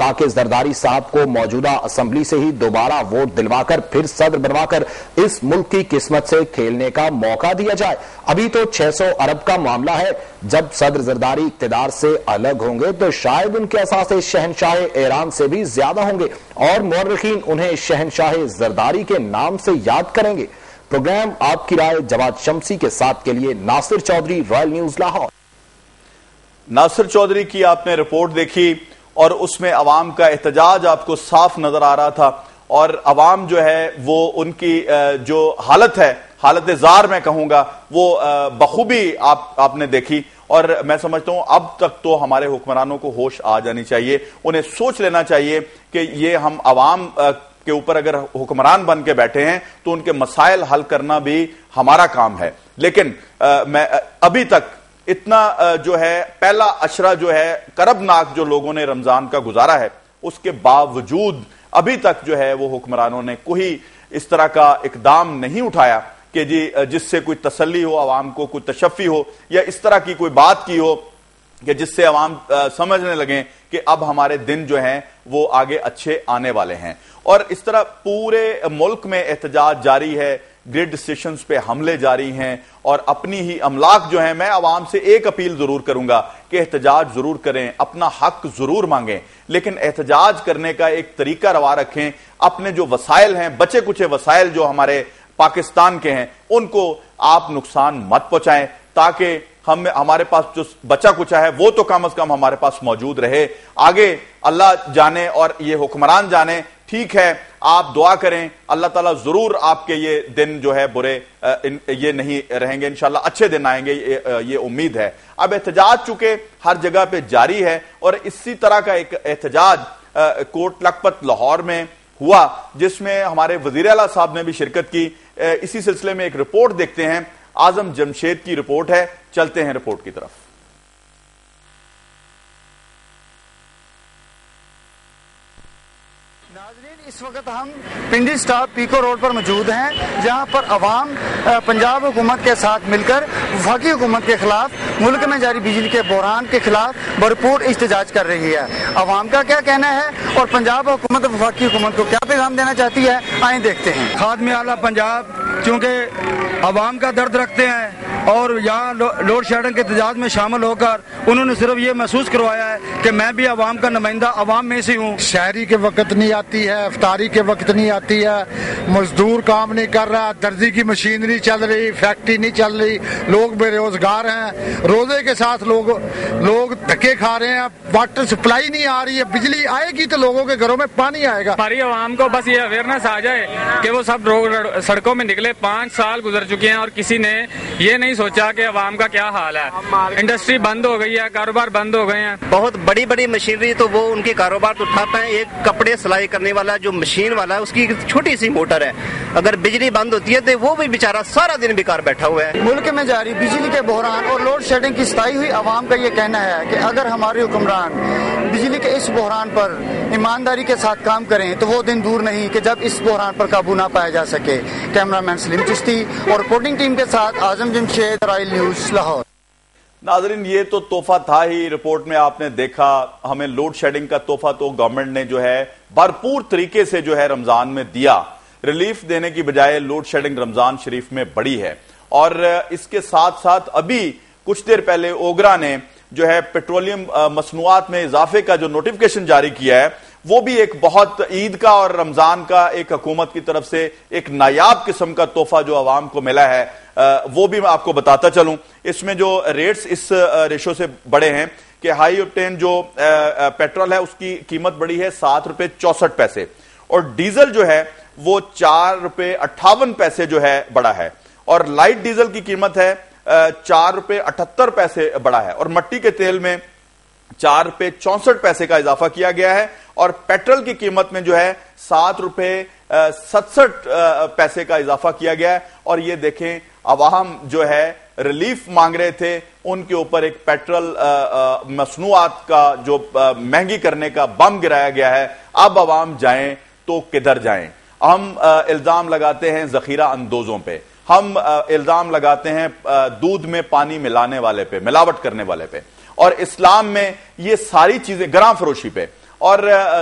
تاکہ زرداری صاحب کو موجودہ اسمبلی سے ہی دوبارہ ووٹ دلوا کر پھر صدر بنوا کر اس ملک کی قسمت سے کھیلنے کا موقع دیا جائے۔ ابھی تو 600 ارب کا معاملہ ہے، جب صدر زرداری اقتدار سے الگ ہوں گے تو شاید ان کے اثاثے شہنشاہ ایران سے بھی زیادہ ہوں گے اور مورخین انہیں شہنشاہ زرداری کے نام سے یاد کریں گے۔ پروگرام آپ کی رائے جواد شمسی کے ساتھ کے لیے ناصر چودھری، رائل نیوز لاہور۔ ناصر چودھری کی آپ نے رپورٹ دیکھی اور اس میں عوام کا احتجاج آپ کو صاف نظر آ رہا تھا، اور عوام جو ہے وہ ان کی جو حالت ہے، حالت زار میں کہوں گا، وہ بخوبی آپ نے دیکھی۔ اور میں سمجھتا ہوں اب تک تو ہمارے حکمرانوں کو ہوش آ جانی چاہیے، انہیں سوچ لینا چاہیے کہ یہ ہم عوام کے اوپر اگر حکمران بن کے بیٹھے ہیں تو ان کے مسائل حل کرنا بھی ہمارا کام ہے۔ لیکن میں ابھی تک اتنا جو ہے پہلا عشرہ جو ہے کربناک جو لوگوں نے رمضان کا گزارا ہے، اس کے باوجود ابھی تک جو ہے وہ حکمرانوں نے کوئی اس طرح کا اقدام نہیں اٹھایا کہ جس سے کوئی تسلی ہو عوام کو، کوئی تشفی ہو، یا اس طرح کی کوئی بات کی ہو کہ جس سے عوام سمجھنے لگیں کہ اب ہمارے دن جو ہیں وہ آگے اچھے آنے والے ہیں۔ اور اس طرح پورے ملک میں احتجاج جاری ہے، گریڈ اسٹیشنز پہ حملے جاری ہیں، اور اپنی ہی املاک جو ہیں، میں عوام سے ایک اپیل ضرور کروں گا کہ احتجاج ضرور کریں، اپنا حق ضرور مانگیں، لیکن احتجاج کرنے کا ایک طریقہ روا رکھیں۔ اپنے جو وسائل ہیں، بچے کچے وسائل جو ہمارے پاکستان کے ہیں، ان کو آپ نقصان مت پہنچائیں، تاکہ ہمارے پاس جو بچا کچا ہے وہ تو کم از کم ہمارے پاس موجود رہے۔ آگے اللہ جانے اور یہ حکمران جانے، ٹھیک ہے، آپ دعا کریں، اللہ تعالیٰ ضرور آپ کے یہ دن جو ہے برے یہ نہیں رہیں گے، انشاءاللہ اچھے دن آئیں گے، یہ امید ہے۔ اب احتجاج چونکہ ہر جگہ پہ جاری ہے، اور اسی طرح کا ایک احتجاج کوٹ لکھپت لاہور میں ہوا، جس میں ہمارے وزیر اعلیٰ صاحب نے بھی شرکت کی۔ اسی سلسلے میں ایک رپورٹ دیکھتے ہیں، اعظم جمشید کی رپورٹ ہے، چلتے ہیں رپورٹ کی طرف۔ ناظرین، اس وقت ہم پنڈی سٹاپ پیکو روڈ پر موجود ہیں، جہاں پر عوام پنجاب حکومت کے ساتھ مل کر وفاقی حکومت کے خلاف، ملک میں جاری بجلی کے بحران کے خلاف بھرپور احتجاج کر رہی ہے۔ عوام کا کیا کہنا ہے اور پنجاب حکومت وفاقی حکومت کو کیا پیغام دینا چاہتی ہے، آئیں دیکھتے ہیں۔ خادم اعلیٰ پنجاب چونکہ عوام کا درد رکھتے ہیں اور یہاں لوڈ شیڈنگ کے احتجاج میں شامل ہو کر انہوں نے صرف یہ محسوس کروایا ہے کہ میں بھی عوام کا نمائندہ عوام میں سے ہوں۔ شہری کے وقت نہیں آتی ہے، افطاری کے وقت نہیں آتی ہے، مزدور کام نہیں کر رہا، درزی کی مشین نہیں چل رہی، فیکٹری نہیں چل رہی، لوگ بے روزگار ہیں، روزے کے ساتھ لوگ دھکے کھا رہے ہیں، واٹر سپلائی نہیں آ رہی ہے، بجلی آئے گی تو لوگوں کے گھروں میں پانی آئے گا۔ ہماری عوام کو بس یہ اویئرنیس آ جائے کہ وہ سب سڑکوں میں نکلے۔ 5 سال گزر چکے ہیں اور کسی نے یہ نہیں سوچا کہ عوام کا کیا حال ہے۔ انڈسٹری بند ہو گئی ہے، کاروبار بند ہو گئے ہیں، بہت بڑی بڑی مشینری تو وہ ان کے کاروبار تو اٹھاتا ہے۔ ایک کپڑے سلائی کرنے والا جو مشین والا ہے، اس کی چھوٹی سی موٹر ہے، اگر بجلی بند ہوتی ہے تو وہ بھی بیچارہ سارا دن بیکار بیٹھا ہوا ہے۔ ملک میں جاری بجلی کے بحران اور لوڈ شیڈنگ کی ستائی ہوئی عوام کا یہ کہنا ہے کہ اگر ہمارے حکمران بجلی کے اس بحران پر ایمانداری کے ساتھ کام کریں تو وہ دن دور نہیں کہ جب اس بحران پر قابو نہ پایا جا سکے۔ کیمرہ مین سلیم چشتی اور رپورٹنگ ٹیم کے ساتھ اعظم جمشید، رائل نیوز لاہور۔ ناظرین، یہ تو تحفہ تھا ہی، رپورٹ میں آپ نے دیکھا ہمیں لوڈ شیڈنگ کا تحفہ تو گورنمنٹ نے جو ہے بھرپور طریقے سے جو ہے رمضان میں دیا۔ ریلیف دینے کی بجائے لوڈ شیڈنگ رمضان شریف میں بڑی ہے، اور اس کے ساتھ ساتھ ابھی کچھ دیر پہلے اوگرا نے جو ہے پیٹرولیم مصنوعات میں اضافے کا جو نوٹیفکیشن جاری کیا ہے، وہ بھی ایک بہت عید کا اور رمضان کا ایک حکومت کی طرف سے ایک نایاب قسم کا تحفہ جو عوام کو ملا ہے، وہ بھی میں آپ کو بتاتا چلوں۔ اس میں جو ریٹس اس ریشو سے بڑے ہیں کہ ہائی اوکٹین جو پیٹرول ہے اس کی قیمت بڑی ہے 7 روپے 64 پیسے، اور ڈیزل جو ہے وہ 4 روپے 58 پیسے جو ہے بڑا ہے، اور لائٹ ڈیزل کی قیمت ہے 4 روپے 78 پیسے بڑا ہے، اور مٹی کے تیل میں 4 روپے 64 پیسے کا اضافہ کیا گیا ہے، اور پیٹرول کی قیمت میں جو ہے 7 روپے 67 پیسے کا اضافہ کیا گیا ہے۔ اور یہ دیکھیں، عوام جو ہے ریلیف مانگ رہے تھے، ان کے اوپر ایک پیٹرول مصنوعات کا جو مہنگی کرنے کا بم گرایا گیا ہے۔ اب عوام جائیں تو کدھر جائیں؟ ہم الزام لگاتے ہیں ذخیرہ اندوزوں پہ، ہم الزام لگاتے ہیں دودھ میں پانی ملانے والے پہ، ملاوٹ کرنے والے پہ، اور اسلام میں یہ ساری چیزیں گراں فروشی پہ، اور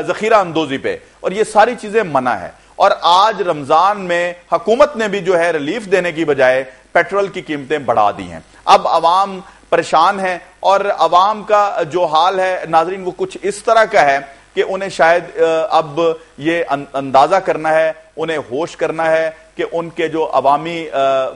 ذخیرہ اندوزی پہ، اور یہ ساری چیزیں منع ہے۔ اور آج رمضان میں حکومت نے بھی جو ہے ریلیف دینے کی بجائے پیٹرول کی قیمتیں بڑھا دی ہیں۔ اب عوام پریشان ہیں، اور عوام کا جو حال ہے ناظرین وہ کچھ اس طرح کا ہے کہ انہیں شاید اب یہ اندازہ کرنا ہے، انہیں ہوش کرنا ہے کہ ان کے جو عوامی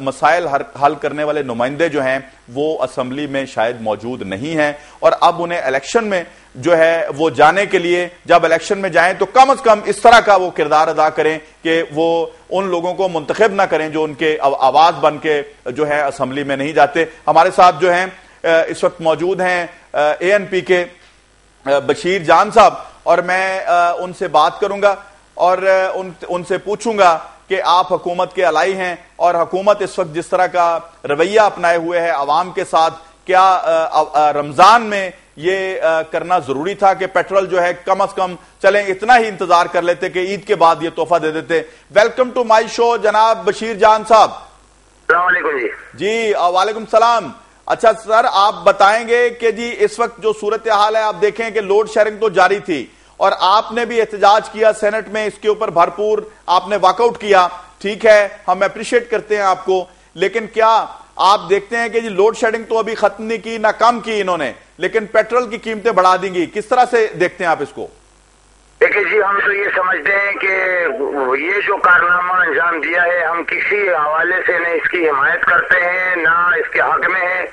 مسائل حل کرنے والے نمائندے جو ہیں وہ اسمبلی میں شاید موجود نہیں ہیں، اور اب انہیں الیکشن میں جو ہے وہ جانے کے لیے جب الیکشن میں جائیں تو کم از کم اس طرح کا وہ کردار ادا کریں کہ وہ ان لوگوں کو منتخب نہ کریں جو ان کے آواز بن کے جو ہے اسمبلی میں نہیں جاتے۔ ہمارے ساتھ جو ہیں اس وقت موجود ہیں ANP کے بشیر جان صاحب، اور میں ان سے بات کروں گا اور ان سے پوچھوں گا کہ آپ حکومت کے الائی ہیں، اور حکومت اس وقت جس طرح کا رویہ اپنائے ہوئے ہے عوام کے ساتھ، کیا رمضان میں یہ کرنا ضروری تھا کہ پیٹرول جو ہے کم از کم چلیں اتنا ہی انتظار کر لیتے کہ عید کے بعد یہ تحفہ دے دیتے؟ ویلکم ٹو مائی شو جناب بشیر جان صاحب۔ السلام علیکم جی وعلیکم السلام۔ اچھا سر، آپ بتائیں گے کہ جی اس وقت جو صورتحال ہے، آپ دیکھیں کہ لوڈ شیئرنگ تو جاری تھی اور آپ نے بھی احتجاج کیا سینٹ میں، اس کے اوپر بھرپور آپ نے واک آؤٹ کیا، ٹھیک ہے، ہم اپریشیٹ کرتے ہیں آپ کو، لیکن کیا آپ دیکھتے ہیں کہ جی لوڈ شیڈنگ تو ابھی ختم نہیں کی، نہ کم کی انہوں نے، لیکن پیٹرول کی قیمتیں بڑھا دیں گی، کس طرح سے دیکھتے ہیں آپ اس کو؟ دیکھیں جی، ہم تو یہ سمجھتے ہیں کہ یہ جو کارنامہ انجام دیا ہے ہم کسی حوالے سے نہ اس کی حمایت کرتے ہیں نہ اس کے حق میں ہیں۔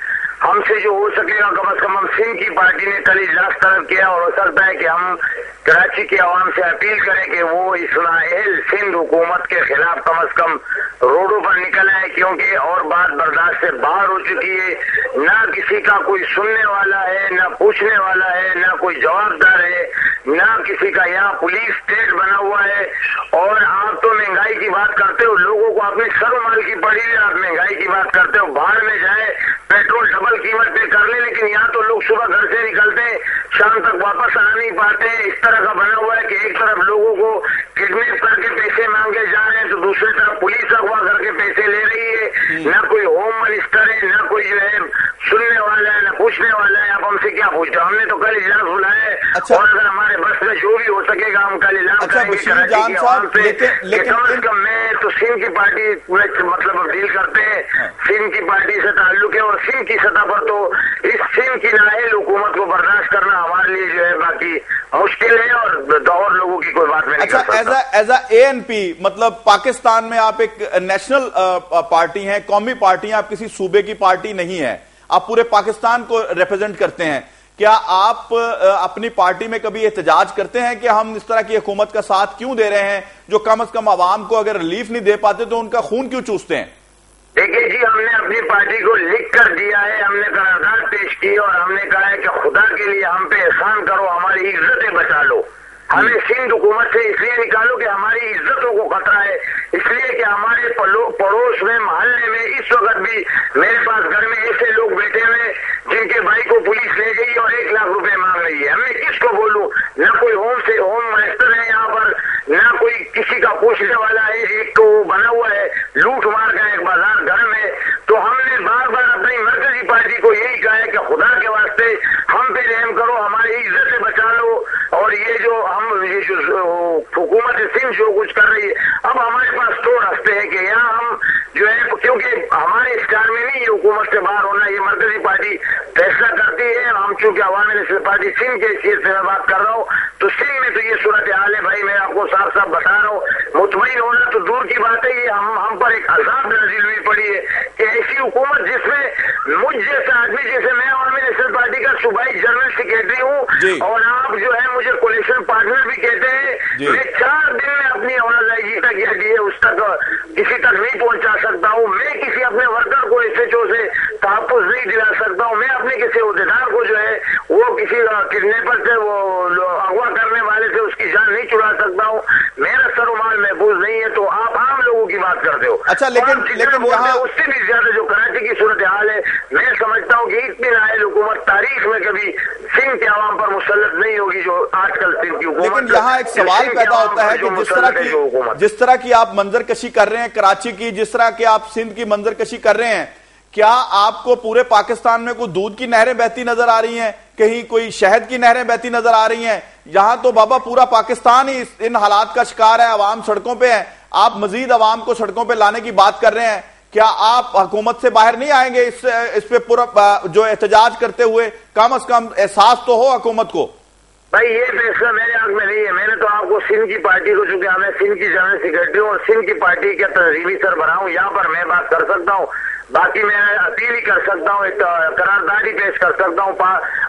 ہم سے جو ہو سکے گا کم از کم ہم سندھ کی پارٹی نے کل اجلاس طلب کیا، اور ہو سکتا ہے کہ ہم کراچی کے عوام سے اپیل کریں کہ وہ اس نااہل سندھ حکومت کے خلاف کم از کم روڈوں پر نکل آئے، کیونکہ اور بات برداشت سے باہر ہو چکی ہے۔ نہ کسی کا کوئی سننے والا ہے، نہ پوچھنے والا ہے، نہ کوئی جواب دار ہے، نہ کسی کا یہاں پولیس اسٹیٹ بنا ہوا ہے۔ اور آپ تو مہنگائی کی بات کرتے ہو، لوگوں کو اپنی سر و مال کی پڑی ہے، آپ مہنگائی کی بات کرتے ہو، باہر میں جائے پیٹرول ڈبل قیمت پہ کر لیں، لیکن یہاں تو لوگ صبح گھر سے نکلتے ہیں شام تک واپس آ نہیں پاتے۔ اس طرح کا بنا ہوا ہے کہ ایک طرف لوگوں کو کڈنیپ کر کے پیسے مانگے جا رہے ہیں تو دوسری طرف پولیس اغوا کر کے پیسے لے رہی ہے۔ نہ کوئی ہوم منسٹر ہے، نہ کوئی جو ہے سننے والا ہے، نہ پوچھنے والا ہے۔ آپ ہم سے کیا پوچھتے؟ ہم نے تو کل اجلاس بلایا ہے، اور اگر ہمارے بس میں جو بھی ہو سکے گا ہم کل اعلان کریں گے کراچی کے عوام سے کہ کم از کم میں تو سندھ کی پارٹی مطلب ڈیل کرتے ہیں، سندھ کی پارٹی سے تعلق ہے، اور سندھ کی سطح پر تو اس سندھ کی نااہل حکومت کو برداشت کرنا ہمارے لیے جو ہے باقی مشکل ہے، اور لوگوں کی کوئی بات میں نہیں کر سکتا۔ ایز اے ANP مطلب پاکستان میں آپ ایک نیشنل پارٹی ہیں، قومی پارٹی ہیں، آپ کسی صوبے کی پارٹی نہیں ہیں، آپ پورے پاکستان کو ریپرزینٹ کرتے ہیں۔ کیا آپ اپنی پارٹی میں کبھی احتجاج کرتے ہیں کہ ہم اس طرح کی حکومت کا ساتھ کیوں دے رہے ہیں جو کم از کم عوام کو اگر ریلیف نہیں دے پاتے تو ان کا خون کیوں چوستے ہیں؟ دیکھیے جی، ہم نے اپنی پارٹی کو لکھ کر دیا ہے، ہم نے قرارداد پیش کی اور ہم نے کہا ہے کہ خدا کے لیے ہم پہ احسان کرو، ہماری عزتیں بچا لو، ہمیں سندھ حکومت سے اس لیے نکالو کہ ہماری عزتوں کو خطرہ ہے، اس لیے کہ ہمارے پڑوس میں محلے میں اس وقت بھی میرے پاس گھر میں ایسے لوگ بیٹھے ہوئے جن کے بھائی کو پولیس لے گئی اور 1 لاکھ روپے مانگ رہی ہے۔ ہمیں کس کو بولوں؟ نہ کوئی ہوم منسٹر ہے یہاں پر، نہ کوئی کسی کا پوچھنے والا ہے، ایک تو بنا ہوا ہے لوٹ مار کا ایک بازار گھر میں۔ تو ہم نے بار بار اپنی مرکزی پارٹی کو یہی کہا ہے کہ خدا کے واسطے ہم پہ رحم کرو، ہماری عزت سے بچا لو، اور یہ جو حکومت سندھ جو کچھ کر رہی ہے، اب ہمارے پاس 2 راستے ہیں کہ یہاں ہم جو ہے، کیونکہ ہمارے اختیار میں نہیں یہ حکومت سے باہر ہونا، یہ مرکزی پارٹی فیصلہ کرتی ہے۔ ہم چونکہ عوامی نیشنل پارٹی سندھ کے حیثیت سے میں بات کر رہا ہوں، تو سندھ میں تو یہ صورتحال ہے بھائی، میں آپ کو صاف صاف بتا رہا ہوں۔ مطمئن ہونا تو دور کی بات ہے، یہ ہم پر ایک عذاب نازل ہوئی پڑی ہے کہ ایسی حکومت جس میں مجھ جیسا آدمی، جیسے میں عوامی نیشنل پارٹی کا صوبائی جنرل سیکرٹری ہوں، اور آپ جو ہے مجھے کولیشن پارٹنر بھی کہتے ہیں، میں 4 دن میں اپنی آنرائزی تک یہ اس تک کسی تک نہیں پہنچا سکتا ہوں، میں کسی اپنے ورکر کو SHO سے تحفظ نہیں دلا سکتا ہوں، میں اپنے کسی عہدیدار کو جو ہے وہ کسی کڈنیپر سے، وہ اغوا کرنے والے سے اس کی جان نہیں چھڑا سکتا ہوں، میرا سر و مال محفوظ نہیں ہے۔ تو آپ عام لوگوں کی بات کرتے ہو، اچھا لیکن یہاں اس سے بھی زیادہ جو کراچی کی صورتحال ہے، میں سمجھتا ہوں کہ اتنی نااہل حکومت تاریخ میں کبھی سندھ کے عوام پر مسلط نہیں ہوگی جو آج کل سندھ کی حکومت۔ لیکن یہاں ایک سوال پیدا ہوتا ہے کہ جس طرح کی آپ منظر کشی کر رہے ہیں کراچی کی، جس طرح کی آپ سندھ کی منظر کشی کر رہے ہیں، کیا آپ کو پورے پاکستان میں کوئی دودھ کی نہریں بہتی نظر آ رہی ہیں، کہیں کوئی شہد کی نہریں بہتی نظر آ رہی ہیں، یہاں تو بابا پورا پاکستان ہی ان حالات کا شکار ہے، عوام سڑکوں پہ ہے، آپ مزید عوام کو سڑکوں پہ لانے کی بات کر رہے ہیں، کیا آپ حکومت سے باہر نہیں آئیں گے اس پہ پورا جو احتجاج کرتے ہوئے؟ کم از کم احساس تو ہو حکومت کو۔ بھائی یہ فیصلہ میرے حق میں نہیں ہے، میں نے تو آپ کو سندھ کی پارٹی کو، چونکہ میں سندھ کی جنرل سیکرٹری ہوں اور سندھ کی پارٹی کا تنظیمی سربراہ ہوں، یہاں پر میں بات کر سکتا ہوں، باقی میں اپیل ہی کر سکتا ہوں، ایک قرارداد ہی پیش کر سکتا ہوں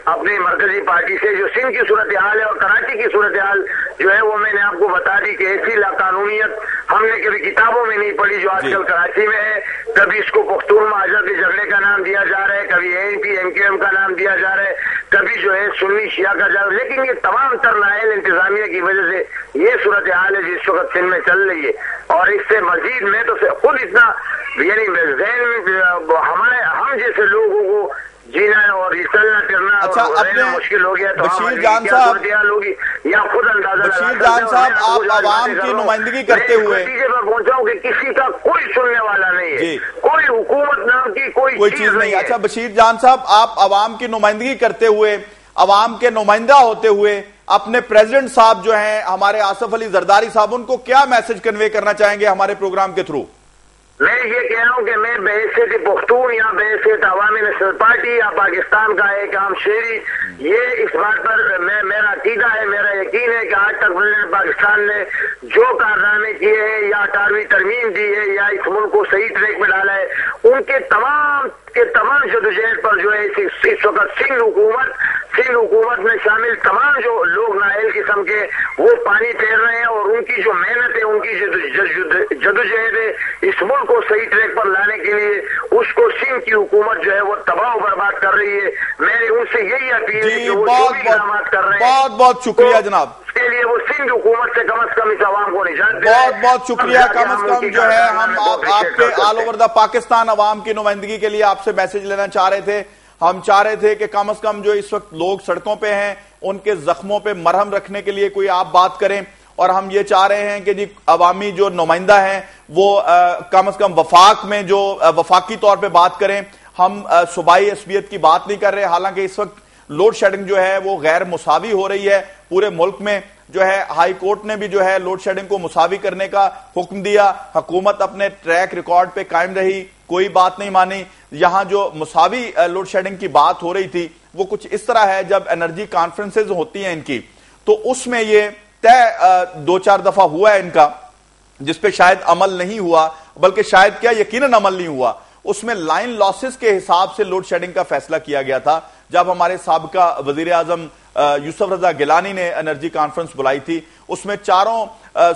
اپنی مرکزی پارٹی سے۔ جو سندھ کی صورتحال ہے اور کراچی کی صورتحال جو ہے وہ میں نے آپ کو بتا دی کہ ایسی لاقانونیت ہم نے کبھی کتابوں میں نہیں پڑھی جو آج کل کراچی میں ہے۔ کبھی اس کو پختون معاہدہ کے جھگڑے کا نام دیا جا رہا ہے، کبھی ANP-MQM کا نام دیا جا رہا ہے، کبھی جو ہے سنی شیعہ کا جا رہا ہے، لیکن یہ تمام تر نااہل انتظامیہ کی وجہ سے یہ صورتحال ہے جس وقت سندھ میں چل رہی ہے۔ اور اس سے مزید میں تو خود اتنا یعنی ہم جیسے لوگوں کو جینا اور چلنا پھرنا رہنا مشکل ہو گیا، تو بشیر جان صاحب ہوگی یا خود اندازہ بشیر جان صاحب آپ عوام کی نمائندگی کرتے ہوئے نتیجے پر پہنچا ہوں کہ کسی کا کوئی سننے والا نہیں ہے، کوئی حکومت نام کی کوئی چیز نہیں ہے۔ اچھا بشیر جان صاحب، آپ عوام کی نمائندگی کرتے ہوئے، عوام کے نمائندہ ہوتے ہوئے اپنے پریزیڈنٹ صاحب جو ہیں ہمارے آصف علی زرداری صاحب، ان کو کیا میسج کنوے کرنا چاہیں گے ہمارے پروگرام کے تھرو؟ میں یہ کہہ رہا ہوں کہ میں بحیثیت پختون یا بحیثیت عوامی نیشنل پارٹی یا پاکستان کا ایک عام شہری، یہ اس بات پر میرا عقیدہ ہے، میرا یقین ہے کہ آج تک پریزیڈنٹ پاکستان نے جو کارنامے کیے ہیں یا 18ویں ترمیم دی ہے یا اس ملک کو صحیح ٹریک میں ڈالا ہے، ان کے تمام جدوجہد پر جو ہے اس وقت سندھ حکومت میں شامل تمام جو لوگ نااہل قسم کے وہ پانی پھیر رہے ہیں، اور ان کی جو محنت ہے، ان کی جدوجہد ہے اس ملک کو صحیح ٹریک پر لانے کے لیے، اس کو سندھ کی حکومت جو ہے وہ تباہ و برباد کر رہی ہے۔ میں ان سے یہی اپیل ہے کہ وہ جو بھی اقدامات کر رہے ہیں، بہت بہت شکریہ جناب، اس کے لیے وہ سندھ حکومت سے کم از کم اس عوام کو نجات دے۔ بہت بہت شکریہ۔ کم از کم جو ہے ہم آپ کے آل اوور دا پاکستان عوام کی نمائندگی کے لیے آپ سے میسج لینا چاہ رہے تھے۔ ہم چاہ رہے تھے کہ کم از کم جو اس وقت لوگ سڑکوں پہ ہیں ان کے زخموں پہ مرہم رکھنے کے لیے کوئی آپ بات کریں، اور ہم یہ چاہ رہے ہیں کہ جی عوامی جو نمائندہ ہیں وہ کم از کم وفاق میں جو وفاقی طور پہ بات کریں۔ ہم صوبائی عصبیت کی بات نہیں کر رہے، حالانکہ اس وقت لوڈ شیڈنگ جو ہے وہ غیر مساوی ہو رہی ہے پورے ملک میں۔ جو ہے ہائی کورٹ نے بھی جو ہے لوڈ شیڈنگ کو مساوی کرنے کا حکم دیا، حکومت اپنے ٹریک ریکارڈ پہ قائم رہی، کوئی بات نہیں مانی۔ یہاں جو مساوی لوڈ شیڈنگ کی بات ہو رہی تھی وہ کچھ اس طرح ہے، جب انرجی کانفرنسز ہوتی ہیں ان کی تو اس میں یہ طے 2-4 دفعہ ہوا ہے ان کا، جس پہ شاید عمل نہیں ہوا، بلکہ شاید کیا یقیناً عمل نہیں ہوا۔ اس میں لائن لاسز کے حساب سے لوڈ شیڈنگ کا فیصلہ کیا گیا تھا جب ہمارے سابقہ وزیر اعظم یوسف رضا گیلانی نے انرجی کانفرنس بلائی تھی۔ اس میں چاروں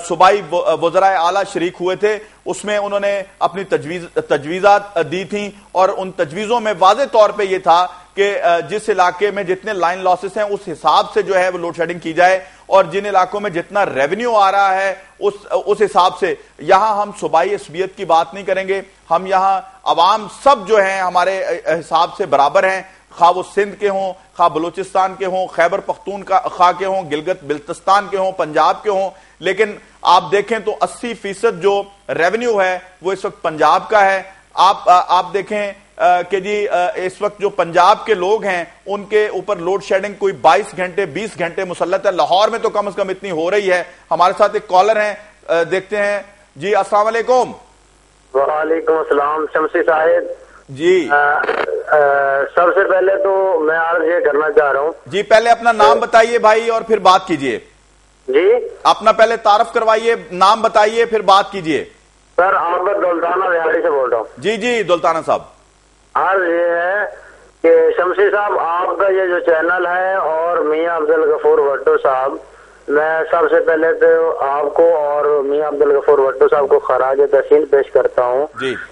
صوبائی وزرائے اعلیٰ شریک ہوئے تھے، اس میں انہوں نے اپنی تجویزات دی تھیں، اور ان تجویزوں میں واضح طور پہ یہ تھا کہ جس علاقے میں جتنے لائن لاسز ہیں اس حساب سے جو ہے وہ لوڈ شیڈنگ کی جائے، اور جن علاقوں میں جتنا ریونیو آ رہا ہے اس حساب سے۔ یہاں ہم صوبائی عصبیت کی بات نہیں کریں گے، ہم یہاں عوام سب جو ہیں ہمارے حساب سے برابر ہیں، خواہ وہ سندھ کے ہوں، خواہ بلوچستان کے ہوں، خیبر پختونخوا کے ہوں، گلگت بلتستان کے ہوں، پنجاب کے ہوں، لیکن آپ دیکھیں تو 80% جو ریونیو ہے وہ اس وقت پنجاب کا ہے۔ آپ دیکھیں کہ جی اس وقت جو پنجاب کے لوگ ہیں ان کے اوپر لوڈ شیڈنگ کوئی 22 گھنٹے 20 گھنٹے مسلط ہے، لاہور میں تو کم از کم اتنی ہو رہی ہے۔ ہمارے ساتھ ایک کالر ہیں، دیکھتے ہیں۔ جی السلام علیکم۔ وعلیکم السلام شمسی صاحب جی۔ سب سے پہلے تو میں عرض یہ کرنا چاہ رہا ہوں جی، پہلے اپنا نام بتائیے بھائی اور پھر بات کیجئے۔ جی اپنا پہلے تعارف کروائیے، نام بتائیے پھر بات کیجئے۔ سر عابد دولتانہ ریاڑی سے بول رہا ہوں۔ جی جی دولتانہ صاحب۔ عرض یہ ہے کہ شمسی صاحب آپ کا یہ جو چینل ہے اور میاں عبدالغفور بھٹو صاحب، میں سب سے پہلے تو آپ کو اور میاں عبدالغفور بھٹو صاحب کو خراج تحسین پیش کرتا ہوں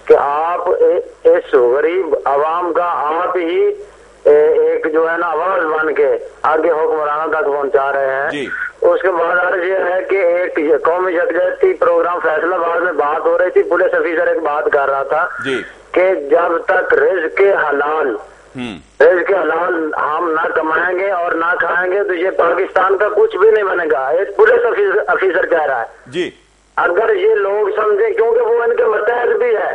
کہ آپ اس غریب عوام کا آپ ہی ایک جو ہے نا آواز بن کے آگے حکمرانوں تک پہنچا رہے ہیں۔ اس کے بعد عرض یہ ہے کہ ایک قومی یکجہتی پروگرام فیصلہ باد میں بات ہو رہی تھی، پولیس افیسر ایک بات کر رہا تھا کہ جب تک رزق حلال ہم نہ کمائیں گے اور نہ کھائیں گے تو یہ پاکستان کا کچھ بھی نہیں بنے گا۔ ایک پولیس افیسر کہہ رہا ہے جی۔ اگر یہ لوگ سمجھے، کیونکہ وہ ان کے متحد بھی ہے،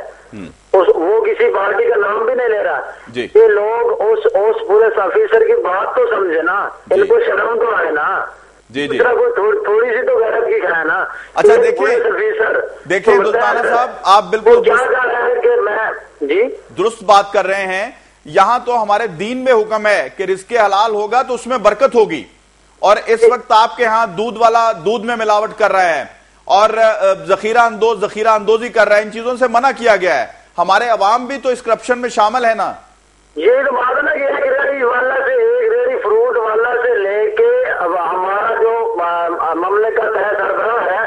وہ کسی پارٹی کا نام بھی نہیں لے رہا، یہ لوگ اس پولیس افیسر کی بات تو سمجھے نا، ان کو شرم تو آئے نا جی جی تھوڑی سی تو غیرت کی ہے نا. اچھا دیکھیں دلتانہ صاحب آپ بالکل جی درست بات کر رہے ہیں. یہاں تو ہمارے دین میں حکم ہے کہ رزق حلال ہوگا تو اس میں برکت ہوگی, اور اس وقت آپ کے ہاں دودھ والا دودھ میں ملاوٹ کر رہا ہے اور ذخیرہ اندوزی کر رہا ہے, ان چیزوں سے منع کیا گیا ہے. ہمارے عوام بھی تو اس کرپشن میں شامل ہے نا. یہ تو بات ہے نا کہ ایک ریڑھی والا سے ایک ریڑھی فروٹ والا سے لے کے اب ہمارا جو مملکت ہے سربراہ ہے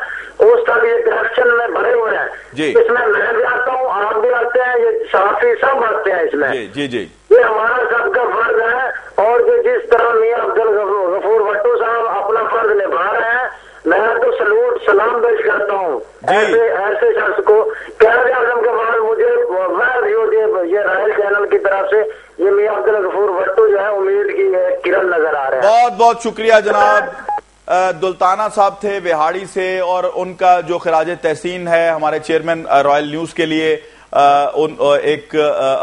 اس تک یہ کرپشن میں بھرے ہوئے ہیں. اس میں بھی آتا ہوں, آپ بھی آتے ہیں, یہ صحافی سب آتے ہیں اس میں. جی جی یہ ہمارا سب کا فرض ہے, اور جس طرح میاں عبدالغفور بھٹو صاحب اپنا فرض نبھا رہے ہیں, میں تو سلوٹ سلام پیش کرتا ہوں ایسے شخص کو. قائد اعظم کے بعد مجھے یہ رائل چینل کی طرف سے یہ میاں عبدالغفور بھٹو جو ہے امید کی کرن نظر آ رہے ہیں. بہت بہت شکریہ جناب. دلتانہ صاحب تھے وہاڑی سے, اور ان کا جو خراج تحسین ہے ہمارے چیئرمین رائل نیوز کے لیے, ایک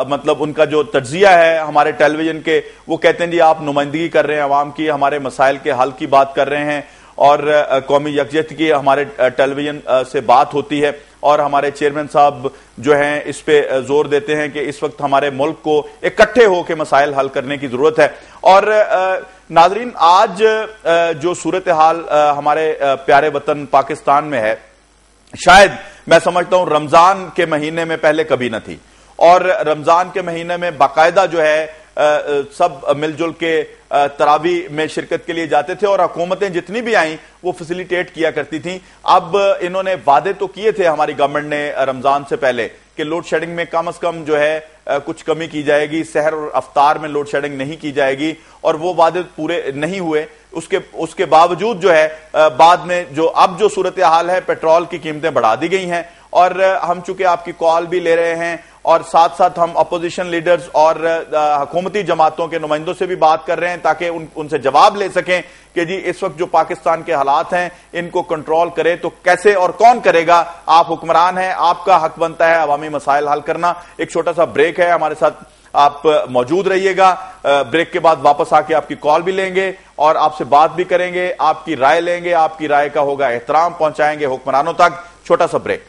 مطلب ان کا جو تجزیہ ہے ہمارے ٹیلی ویژن کے, وہ کہتے ہیں جی آپ نمائندگی کر رہے ہیں عوام کی, ہمارے مسائل کے حل کی بات کر رہے ہیں, اور قومی یکجہتی کی ہمارے ٹیلی ویژن سے بات ہوتی ہے, اور ہمارے چیئرمین صاحب جو ہیں اس پہ زور دیتے ہیں کہ اس وقت ہمارے ملک کو اکٹھے ہو کے مسائل حل کرنے کی ضرورت ہے. اور ناظرین, آج جو صورتحال ہمارے پیارے وطن پاکستان میں ہے, شاید میں سمجھتا ہوں رمضان کے مہینے میں پہلے کبھی نہ تھی, اور رمضان کے مہینے میں باقاعدہ جو ہے سب مل جل کے تراویح میں شرکت کے لیے جاتے تھے, اور حکومتیں جتنی بھی آئیں وہ فیسیلیٹیٹ کیا کرتی تھیں. اب انہوں نے وعدے تو کیے تھے ہماری گورنمنٹ نے رمضان سے پہلے کہ لوڈ شیڈنگ میں کم از کم جو ہے کچھ کمی کی جائے گی, سحر اور افطار میں لوڈ شیڈنگ نہیں کی جائے گی, اور وہ وعدے پورے نہیں ہوئے. اس کے باوجود جو ہے بعد میں جو اب جو صورتحال ہے, پیٹرول کی قیمتیں بڑھا دی گئی ہیں, اور ہم چونکہ آپ کی کال بھی لے رہے ہیں, اور ساتھ ساتھ ہم اپوزیشن لیڈرز اور حکومتی جماعتوں کے نمائندوں سے بھی بات کر رہے ہیں تاکہ ان سے جواب لے سکیں کہ جی اس وقت جو پاکستان کے حالات ہیں ان کو کنٹرول کرے تو کیسے اور کون کرے گا. آپ حکمران ہیں, آپ کا حق بنتا ہے عوامی مسائل حل کرنا. ایک چھوٹا سا بریک ہے, ہمارے ساتھ آپ موجود رہیے گا. بریک کے بعد واپس آ کے آپ کی کال بھی لیں گے اور آپ سے بات بھی کریں گے, آپ کی رائے لیں گے, آپ کی رائے کا ہوگا احترام, پہنچائیں گے حکمرانوں تک. چھوٹا سا بریک.